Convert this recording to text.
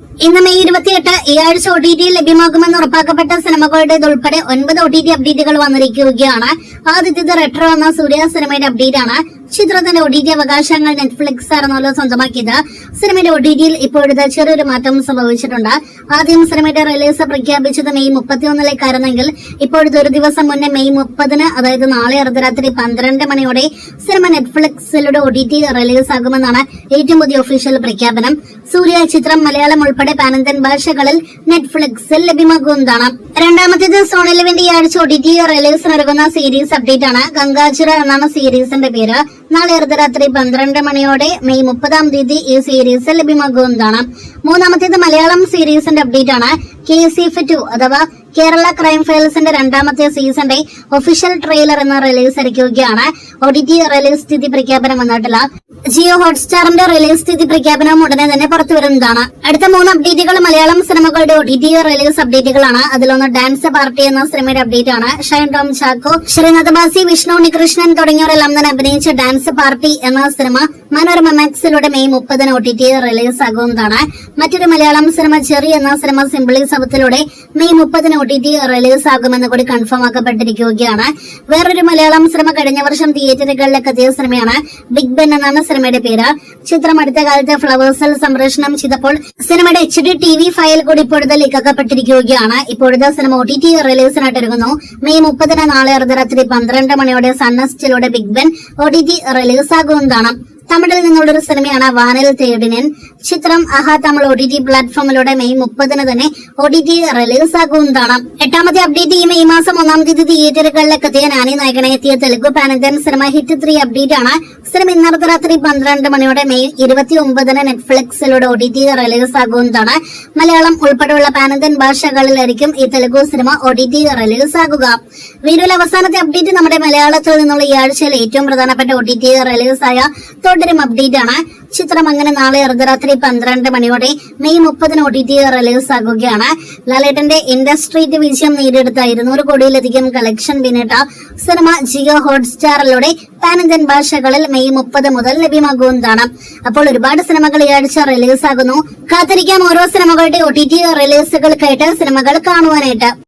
ഇന്ന് മെയ് 28 ഈ ആഴ്ച OTT ലഭ്യമാകുമെന്ന് ഉറപ്പാക്കപ്പെട്ട സിനിമകളുടേതുൾപ്പെടെ 9 OTT അപ്ഡേറ്റുകൾ വന്നിരിക്കുകയാണ്. ആദ്യത്തേത് റെട്രോ എന്ന സൂര്യ സിനിമയുടെ അപ്ഡേറ്റ് ആണ്. ചിത്രത്തിന്റെ OTT അവകാശങ്ങൾ നെറ്റ്ഫ്ലിക്സ് ആണെന്നല്ലോ സ്വന്തമാക്കിയത്. സിനിമയുടെ OTTയിൽ ഇപ്പോഴത്തെ ചെറിയൊരു മാറ്റം സംഭവിച്ചിട്ടുണ്ട്. ആദ്യം സിനിമയുടെ റിലീസ് പ്രഖ്യാപിച്ചത് മെയ് 31-ലേക്കായിരുന്നെങ്കിൽ ഇപ്പോഴത്തെ ഒരു ദിവസം മുന്നേ മെയ് 30-ന്, അതായത് നാളെ അർദ്ധരാത്രി 12 മണിയോടെ സിനിമ നെറ്റ്ഫ്ലിക്സിലൂടെ OTT റിലീസ് ആകുമെന്നാണ് ഏറ്റവും പുതിയ ഒഫീഷ്യൽ പ്രഖ്യാപനം. സൂര്യ ചിത്രം മലയാളം ഉൾപ്പെടെ പാനന്തൻ ഭാഷകളിൽ നെറ്റ്ഫ്ലിക്സിൽ ലഭ്യമാകുന്നതാണ്. രണ്ടാമത്തേത് സോൺ 11 ഈ ആഴ്ച OTT റിലീസിനൊരുങ്ങുന്ന സീരീസ് അപ്ഡേറ്റ് ആണ്. ഗംഗാചിറ എന്നാണ് സീരീസിന്റെ പേര്. നാളെ അർദ്ധരാത്രി 12 മണിയോടെ മെയ് 30-ാം തീയതി ഈ സീരീസ് ലഭ്യമാകുന്നതാണ്. മൂന്നാമത്തേത് മലയാളം സീരീസിന്റെ അപ്ഡേറ്റ് ആണ്. KCF2 അഥവാ കേരള ക്രൈം ഫയൽസിന്റെ രണ്ടാമത്തെ സീസന്റെ ഒഫീഷ്യൽ ട്രെയിലർ എന്ന റിലീസ് ഇരിക്കുകയാണ്. OTT റിലീസ് തീയതി പ്രഖ്യാപനം വന്നിട്ടില്ല. ജിയോ ഹോട്ട്സ്റ്റാറിന്റെ റിലീസ് തീയതി പ്രഖ്യാപനം ഉടനെ തന്നെ പുറത്തു വരുന്നതാണ്. അടുത്ത 3 അപ്ഡേറ്റുകൾ മലയാളം സിനിമകളുടെ OTT റിലീസ് അപ്ഡേറ്റുകളാണ്. അതിലൊന്ന് ഡാൻസ് പാർട്ടി എന്ന സിനിമയുടെ അപ്ഡേറ്റ് ആണ്. ഷൈൻ ടോം ചാക്കോ, ശ്രീനാഥ് ബാസി, വിഷ്ണു ഉണ്ണികൃഷ്ണൻ തുടങ്ങിയവരെല്ലാം തന്നെ അഭിനയിച്ച ഡാൻസ് പാർട്ടി എന്ന സിനിമ മനോരമ മാക്സിലൂടെ മെയ് 30-ന് OTT റിലീസ് ആകുന്നതാണ്. മറ്റൊരു മലയാളം സിനിമ ചെറി എന്ന സിനിമ സിംപിളി സബത്തിലൂടെ മെയ് 30-ന് OTT റിലീസ് ആകുമെന്ന് കൂടി കൺഫേം ആക്കപ്പെട്ടിരിക്കുകയാണ്. വേറൊരു മലയാളം സിനിമ കഴിഞ്ഞ വർഷം തിയേറ്ററുകളിലേക്ക് എത്തിയ സിനിമയാണ് ബിഗ് ബെൻ എന്നാണ് സിനിമയുടെ പേര്. ചിത്രം അടുത്ത കാലത്ത് ഫ്ലവേഴ്സിൽ സംപ്രേഷണം ചെയ്തപ്പോൾ സിനിമയുടെ HD TV ഫയൽ കൂടി ഇപ്പോഴത്തെ ലീക്കാക്കപ്പെട്ടിരിക്കുകയാണ്. ഇപ്പോഴത്തെ സിനിമ OTT റിലീസിനായിട്ട് ഒരുങ്ങുന്നു. മെയ് 30-ന് നാളെ അർദ്ധരാത്രി 12 മണിയോടെ സൺനെസ്റ്റിലൂടെ ബിഗ് ബെൻ OTT റിലീസ് ആകുന്നതാണ്. തമിഴിൽ നിന്നുള്ളൊരു സിനിമയാണ് വാനിൽ തേടിനൻ. ചിത്രം ആഹാ തമിഴ് OTT പ്ലാറ്റ്ഫോമിലൂടെ മെയ് 30-ന് തന്നെ OTT റിലീസ് ആകുന്നതാണ്. എട്ടാമത്തെ അപ്ഡേറ്റ് ഈ മെയ് മാസം 1-ാം തീയതി തിയേറ്ററുകളിലേക്ക് എത്തിയ നാനി നായകനെ എത്തിയ തെലുഗു പാനന്തൻ സിനിമ ഹിറ്റ് 3 അപ്ഡേറ്റ് ആണ്. സിനിമ ഇന്ന് അർദ്ധരാത്രി 12 മണിയോടെ മെയ് 29-ന് നെറ്റ്ഫ്ലിക്സിലൂടെ OTT റിലീസ് ആകുന്നതാണ്. മലയാളം ഉൾപ്പെടെയുള്ള പാനന്തൻ ഭാഷകളിലായിരിക്കും ഈ തെലുഗു സിനിമ OTT റിലീസ് ആകുക. വീഡിയോയിലെ അവസാനത്തെ അപ്ഡേറ്റ് നമ്മുടെ മലയാളത്തിൽ നിന്നുള്ള ഈ ആഴ്ചയിൽ ഏറ്റവും പ്രധാനപ്പെട്ട OTT റിലീസായ തുടരും അപ്ഡേറ്റ് ആണ്. ചിത്രം അങ്ങനെ നാളെ അർദ്ധരാത്രി 12 മണിയോടെ മെയ് 30-ന് OTT റിലീസ് ആകുകയാണ്. ലാലേട്ടന്റെ ഇൻഡസ്ട്രിയുടെ വിജയം നേടിയെടുത്ത 200 കോടിയിലധികം കളക്ഷൻ പിന്നിട്ട സിനിമ ജിയോ ഹോട്ട്സ്റ്റാറിലൂടെ പാനന്തൻ ഭാഷകളിൽ മെയ് 30 മുതൽ ലഭ്യമാകുന്നതാണ്. അപ്പോൾ ഒരുപാട് സിനിമകൾ ഈ ആഴ്ച റിലീസ് ആകുന്നു. കാത്തിരിക്കാം ഓരോ സിനിമകളുടെ OTT റിലീസുകൾക്കായിട്ട് സിനിമകൾ കാണുവാനായിട്ട്.